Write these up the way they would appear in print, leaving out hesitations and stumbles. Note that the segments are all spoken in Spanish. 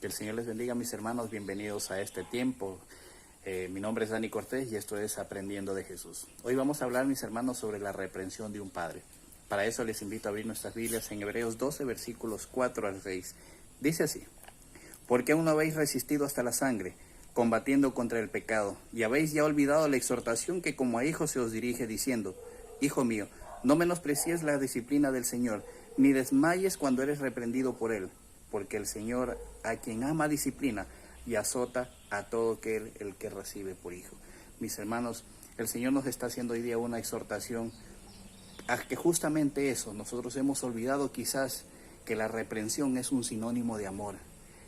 Que el Señor les bendiga, mis hermanos. Bienvenidos a este tiempo. Mi nombre es Dani Cortés y esto es Aprendiendo de Jesús. Hoy vamos a hablar, mis hermanos, sobre la reprensión de un padre. Para eso les invito a abrir nuestras Biblias en Hebreos 12, versículos 4 al 6. Dice así: porque aún no habéis resistido hasta la sangre, combatiendo contra el pecado, y habéis ya olvidado la exhortación que como a hijos se os dirige, diciendo: Hijo mío, no menosprecies la disciplina del Señor, ni desmayes cuando eres reprendido por Él, porque el Señor a quien ama disciplina y azota a todo aquel el que recibe por hijo. Mis hermanos, el Señor nos está haciendo hoy día una exhortación a que justamente eso, nosotros hemos olvidado quizás que la reprensión es un sinónimo de amor,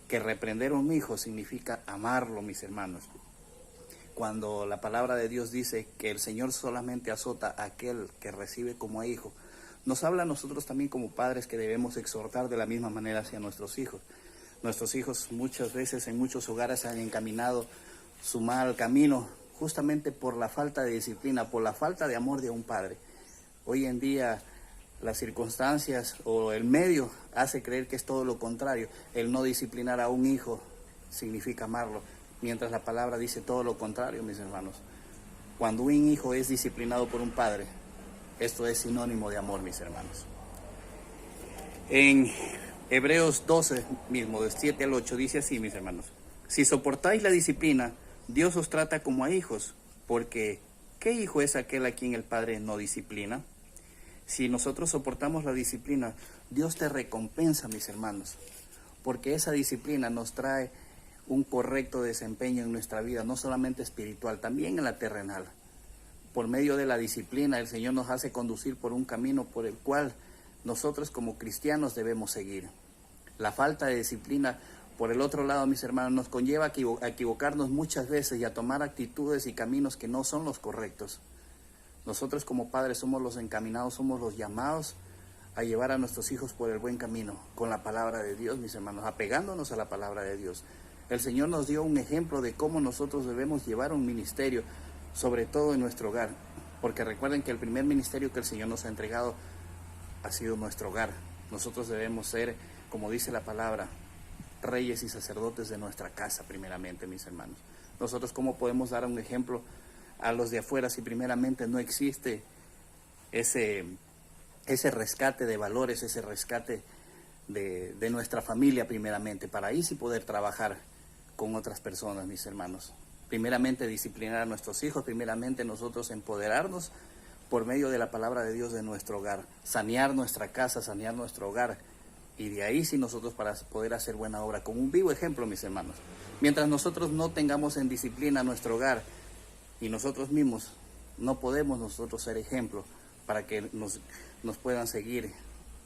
que reprender a un hijo significa amarlo, mis hermanos. Cuando la palabra de Dios dice que el Señor solamente azota a aquel que recibe como a hijo, nos habla a nosotros también como padres que debemos exhortar de la misma manera hacia nuestros hijos. Nuestros hijos muchas veces en muchos hogares han encaminado su mal camino justamente por la falta de disciplina, por la falta de amor de un padre. Hoy en día las circunstancias o el medio hace creer que es todo lo contrario. El no disciplinar a un hijo significa amarlo, mientras la palabra dice todo lo contrario, mis hermanos. Cuando un hijo es disciplinado por un padre, esto es sinónimo de amor, mis hermanos. En Hebreos 12 mismo, de 7 al 8, dice así, mis hermanos: si soportáis la disciplina, Dios os trata como a hijos, porque ¿qué hijo es aquel a quien el Padre no disciplina? Si nosotros soportamos la disciplina, Dios te recompensa, mis hermanos, porque esa disciplina nos trae un correcto desempeño en nuestra vida, no solamente espiritual, también en la terrenal. Por medio de la disciplina, el Señor nos hace conducir por un camino por el cual nosotros como cristianos debemos seguir. La falta de disciplina, por el otro lado, mis hermanos, nos conlleva a equivocarnos muchas veces y a tomar actitudes y caminos que no son los correctos. Nosotros como padres somos los encaminados, somos los llamados a llevar a nuestros hijos por el buen camino, con la palabra de Dios, mis hermanos, apegándonos a la palabra de Dios. El Señor nos dio un ejemplo de cómo nosotros debemos llevar un ministerio, sobre todo en nuestro hogar, porque recuerden que el primer ministerio que el Señor nos ha entregado ha sido nuestro hogar. Nosotros debemos ser, como dice la palabra, reyes y sacerdotes de nuestra casa, primeramente, mis hermanos. Nosotros, ¿cómo podemos dar un ejemplo a los de afuera si primeramente no existe ese rescate de valores, ese rescate de nuestra familia primeramente, para ahí sí poder trabajar con otras personas, mis hermanos? Primeramente disciplinar a nuestros hijos, primeramente nosotros empoderarnos por medio de la palabra de Dios de nuestro hogar, sanear nuestra casa, sanear nuestro hogar, y de ahí sí nosotros para poder hacer buena obra, con un vivo ejemplo, mis hermanos. Mientras nosotros no tengamos en disciplina nuestro hogar y nosotros mismos, no podemos nosotros ser ejemplo para que nos puedan seguir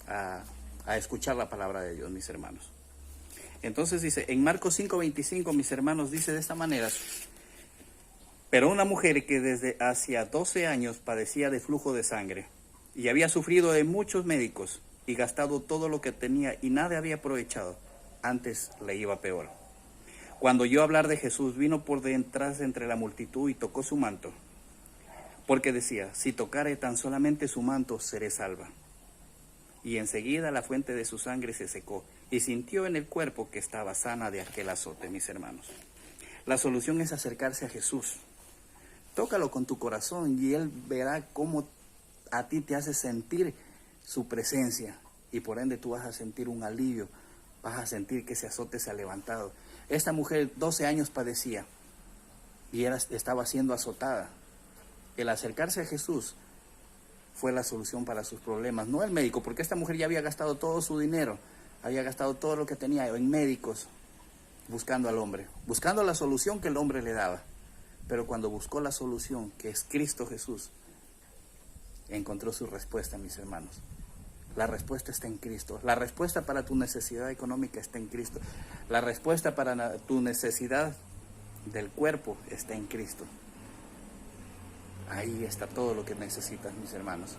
a escuchar la palabra de Dios, mis hermanos. Entonces dice, en Marcos 5:25, mis hermanos, dice de esta manera: pero una mujer que desde hacía 12 años padecía de flujo de sangre y había sufrido de muchos médicos y gastado todo lo que tenía y nada había aprovechado, antes le iba peor. Cuando oyó hablar de Jesús, vino por detrás entre la multitud y tocó su manto, porque decía: si tocare tan solamente su manto, seré salva. Y enseguida la fuente de su sangre se secó y sintió en el cuerpo que estaba sana de aquel azote, mis hermanos. La solución es acercarse a Jesús. Tócalo con tu corazón y Él verá cómo a ti te hace sentir su presencia, y por ende tú vas a sentir un alivio, vas a sentir que ese azote se ha levantado. Esta mujer 12 años padecía y estaba siendo azotada. El acercarse a Jesús fue la solución para sus problemas, no el médico, porque esta mujer ya había gastado todo su dinero, había gastado todo lo que tenía en médicos, buscando al hombre, buscando la solución que el hombre le daba. Pero cuando buscó la solución, que es Cristo Jesús, encontró su respuesta, mis hermanos. La respuesta está en Cristo. La respuesta para tu necesidad económica está en Cristo. La respuesta para tu necesidad del cuerpo está en Cristo. Ahí está todo lo que necesitas, mis hermanos.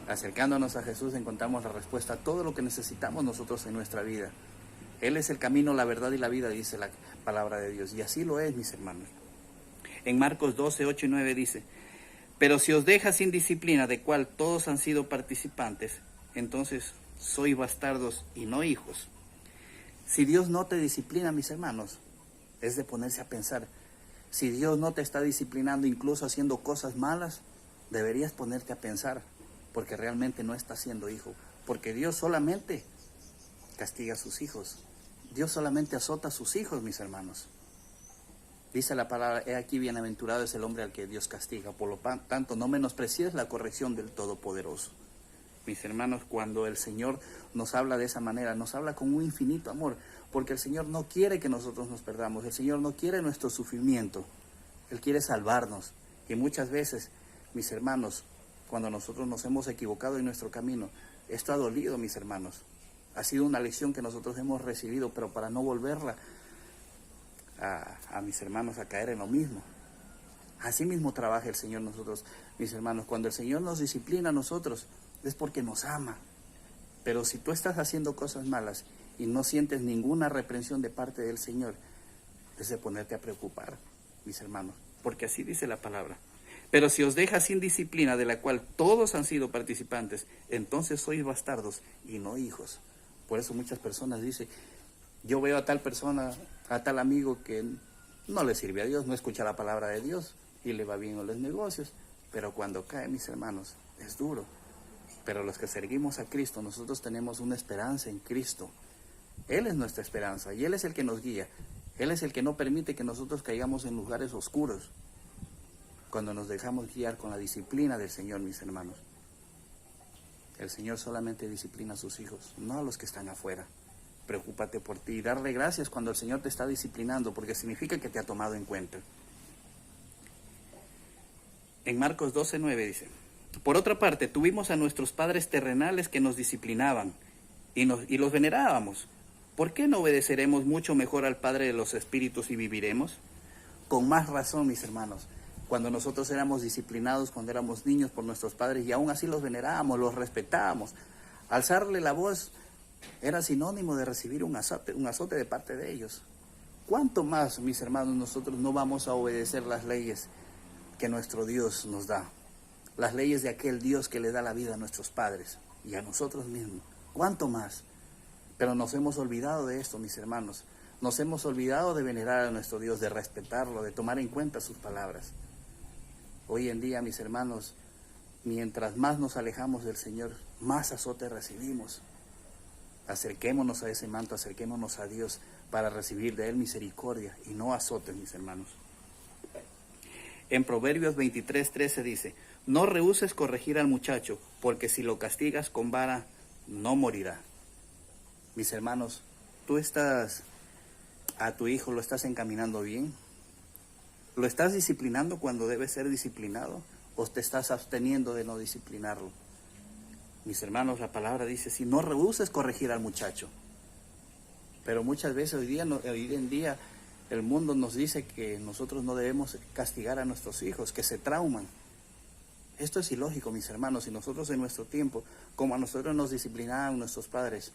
Acercándonos a Jesús encontramos la respuesta a todo lo que necesitamos nosotros en nuestra vida. Él es el camino, la verdad y la vida, dice la palabra de Dios. Y así lo es, mis hermanos. En Marcos 12, 8 y 9 dice: pero si os deja sin disciplina, de cual todos han sido participantes, entonces sois bastardos y no hijos. Si Dios no te disciplina, mis hermanos, es de ponerse a pensar. Si Dios no te está disciplinando, incluso haciendo cosas malas, deberías ponerte a pensar, porque realmente no estás siendo hijo. Porque Dios solamente castiga a sus hijos. Dios solamente azota a sus hijos, mis hermanos. Dice la palabra, he aquí bienaventurado es el hombre al que Dios castiga. Por lo tanto, no menosprecies la corrección del Todopoderoso. Mis hermanos, cuando el Señor nos habla de esa manera, nos habla con un infinito amor, porque el Señor no quiere que nosotros nos perdamos, el Señor no quiere nuestro sufrimiento, Él quiere salvarnos. Y muchas veces, mis hermanos, cuando nosotros nos hemos equivocado en nuestro camino, esto ha dolido, mis hermanos. Ha sido una lección que nosotros hemos recibido, pero para no volverla a mis hermanos a caer en lo mismo. Así mismo trabaja el Señor nosotros, mis hermanos. Cuando el Señor nos disciplina a nosotros, es porque nos ama. Pero si tú estás haciendo cosas malas y no sientes ninguna reprensión de parte del Señor, es de ponerte a preocupar, mis hermanos, porque así dice la palabra. Pero si os deja sin disciplina, de la cual todos han sido participantes, entonces sois bastardos y no hijos. Por eso muchas personas dicen, yo veo a tal persona, a tal amigo que no le sirve a Dios, no escucha la palabra de Dios y le va bien en los negocios, pero cuando cae, mis hermanos, es duro. Pero los que seguimos a Cristo, nosotros tenemos una esperanza en Cristo. Él es nuestra esperanza y Él es el que nos guía. Él es el que no permite que nosotros caigamos en lugares oscuros cuando nos dejamos guiar con la disciplina del Señor, mis hermanos. El Señor solamente disciplina a sus hijos, no a los que están afuera. Preocúpate por ti y darle gracias cuando el Señor te está disciplinando, porque significa que te ha tomado en cuenta. En Marcos 12:9 dice, por otra parte, tuvimos a nuestros padres terrenales que nos disciplinaban y los venerábamos. ¿Por qué no obedeceremos mucho mejor al Padre de los Espíritus y viviremos? Con más razón, mis hermanos, cuando nosotros éramos disciplinados, cuando éramos niños por nuestros padres, y aún así los venerábamos, los respetábamos. Alzarle la voz era sinónimo de recibir un azote de parte de ellos. ¿Cuánto más, mis hermanos, nosotros no vamos a obedecer las leyes que nuestro Dios nos da? Las leyes de aquel Dios que le da la vida a nuestros padres y a nosotros mismos. ¿Cuánto más? Pero nos hemos olvidado de esto, mis hermanos. Nos hemos olvidado de venerar a nuestro Dios, de respetarlo, de tomar en cuenta sus palabras. Hoy en día, mis hermanos, mientras más nos alejamos del Señor, más azote recibimos. Acerquémonos a ese manto, acerquémonos a Dios para recibir de Él misericordia y no azotes, mis hermanos. En Proverbios 23:13 dice, no rehúses corregir al muchacho, porque si lo castigas con vara, no morirá. Mis hermanos, ¿tú estás a tu hijo, lo estás encaminando bien? ¿Lo estás disciplinando cuando debe ser disciplinado? ¿O te estás absteniendo de no disciplinarlo? Mis hermanos, la palabra dice, si no rehuses corregir al muchacho. Pero muchas veces hoy en día el mundo nos dice que nosotros no debemos castigar a nuestros hijos, que se trauman. Esto es ilógico, mis hermanos, y nosotros en nuestro tiempo, como a nosotros nos disciplinaban nuestros padres,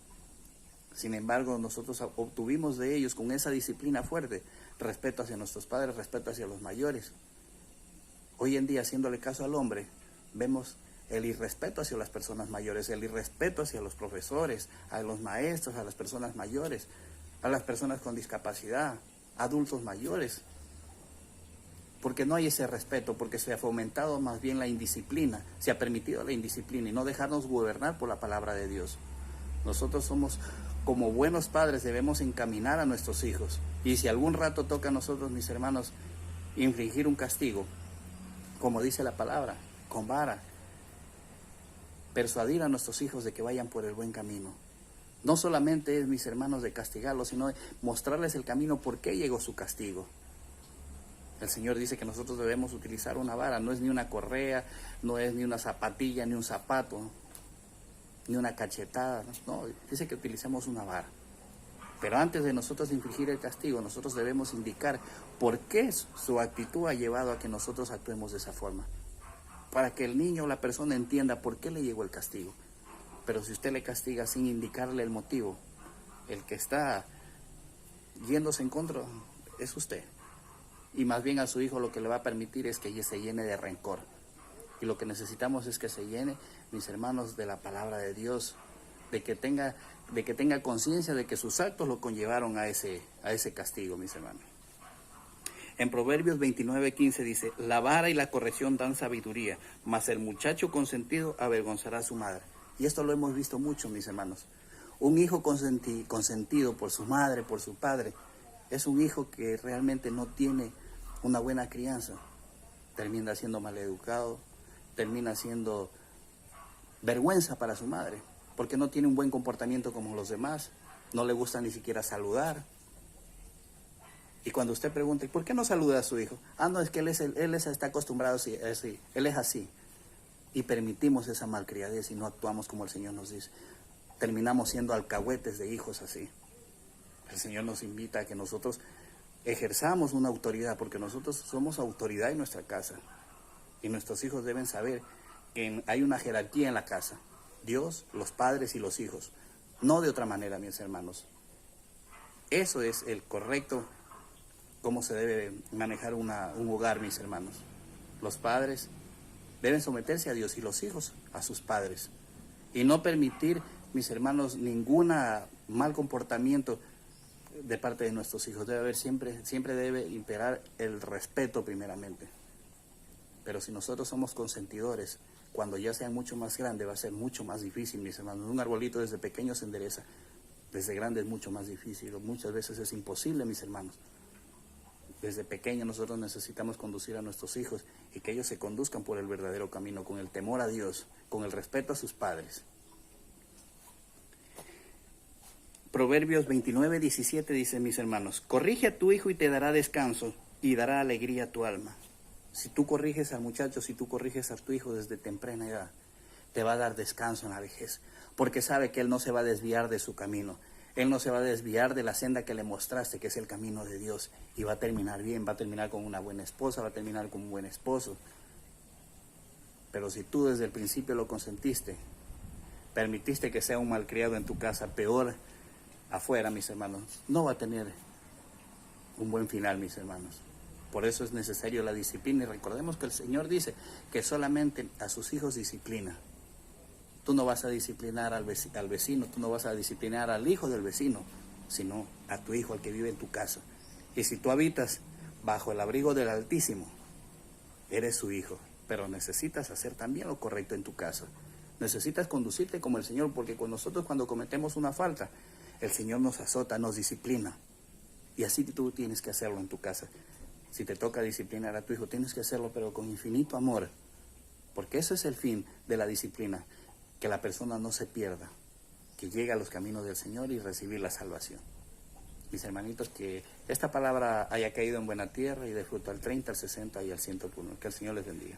sin embargo, nosotros obtuvimos de ellos con esa disciplina fuerte, respeto hacia nuestros padres, respeto hacia los mayores. Hoy en día, haciéndole caso al hombre, vemos el irrespeto hacia las personas mayores, el irrespeto hacia los profesores, a los maestros, a las personas mayores, a las personas con discapacidad, adultos mayores. Porque no hay ese respeto, porque se ha fomentado más bien la indisciplina, se ha permitido la indisciplina y no dejarnos gobernar por la palabra de Dios. Nosotros somos, como buenos padres, debemos encaminar a nuestros hijos. Y si algún rato toca a nosotros, mis hermanos, infligir un castigo, como dice la palabra, con vara, persuadir a nuestros hijos de que vayan por el buen camino. No solamente es, mis hermanos, de castigarlos, sino mostrarles el camino por qué llegó su castigo. El Señor dice que nosotros debemos utilizar una vara, no es ni una correa, no es ni una zapatilla, ni un zapato, ni una cachetada, no, dice que utilicemos una vara. Pero antes de nosotros infligir el castigo, nosotros debemos indicar por qué su actitud ha llevado a que nosotros actuemos de esa forma. Para que el niño o la persona entienda por qué le llegó el castigo. Pero si usted le castiga sin indicarle el motivo, el que está yéndose en contra es usted. Y más bien a su hijo lo que le va a permitir es que se llene de rencor. Y lo que necesitamos es que se llene, mis hermanos, de la palabra de Dios. de que tenga conciencia de que sus actos lo conllevaron a ese castigo, mis hermanos. En Proverbios 29:15 dice, la vara y la corrección dan sabiduría, mas el muchacho consentido avergonzará a su madre. Y esto lo hemos visto mucho, mis hermanos. Un hijo consentido por su madre, por su padre, es un hijo que realmente no tiene una buena crianza. Termina siendo maleducado, termina siendo vergüenza para su madre, porque no tiene un buen comportamiento como los demás, no le gusta ni siquiera saludar. Y cuando usted pregunta, ¿por qué no saluda a su hijo? No, es que él está acostumbrado así, él es así. Y permitimos esa malcriadez y no actuamos como el Señor nos dice. Terminamos siendo alcahuetes de hijos así. El Señor nos invita a que nosotros ejerzamos una autoridad, porque nosotros somos autoridad en nuestra casa. Y nuestros hijos deben saber que hay una jerarquía en la casa. Dios, los padres y los hijos. No de otra manera, mis hermanos. Eso es el correcto, cómo se debe manejar un hogar, mis hermanos. Los padres deben someterse a Dios y los hijos a sus padres. Y no permitir, mis hermanos, ningún mal comportamiento de parte de nuestros hijos. Debe haber siempre debe imperar el respeto primeramente. Pero si nosotros somos consentidores, cuando ya sean mucho más grandes va a ser mucho más difícil, mis hermanos. Un arbolito desde pequeño se endereza, desde grande es mucho más difícil, muchas veces es imposible, mis hermanos. Desde pequeño nosotros necesitamos conducir a nuestros hijos y que ellos se conduzcan por el verdadero camino, con el temor a Dios, con el respeto a sus padres. Proverbios 29:17 dice, mis hermanos, corrige a tu hijo y te dará descanso y dará alegría a tu alma. Si tú corriges al muchacho, si tú corriges a tu hijo desde temprana edad, te va a dar descanso en la vejez, porque sabe que él no se va a desviar de su camino. Él no se va a desviar de la senda que le mostraste, que es el camino de Dios, y va a terminar bien, va a terminar con una buena esposa, va a terminar con un buen esposo. Pero si tú desde el principio lo consentiste, permitiste que sea un malcriado en tu casa, peor afuera, mis hermanos, no va a tener un buen final, mis hermanos. Por eso es necesario la disciplina, y recordemos que el Señor dice que solamente a sus hijos disciplina. Tú no vas a disciplinar al vecino, tú no vas a disciplinar al hijo del vecino, sino a tu hijo, al que vive en tu casa. Y si tú habitas bajo el abrigo del Altísimo, eres su hijo, pero necesitas hacer también lo correcto en tu casa. Necesitas conducirte como el Señor, porque con nosotros cuando cometemos una falta, el Señor nos azota, nos disciplina. Y así tú tienes que hacerlo en tu casa. Si te toca disciplinar a tu hijo, tienes que hacerlo, pero con infinito amor, porque ese es el fin de la disciplina. Que la persona no se pierda, que llegue a los caminos del Señor y recibir la salvación. Mis hermanitos, que esta palabra haya caído en buena tierra y dé fruto al 30, al 60 y al 100 por uno. Que el Señor les bendiga.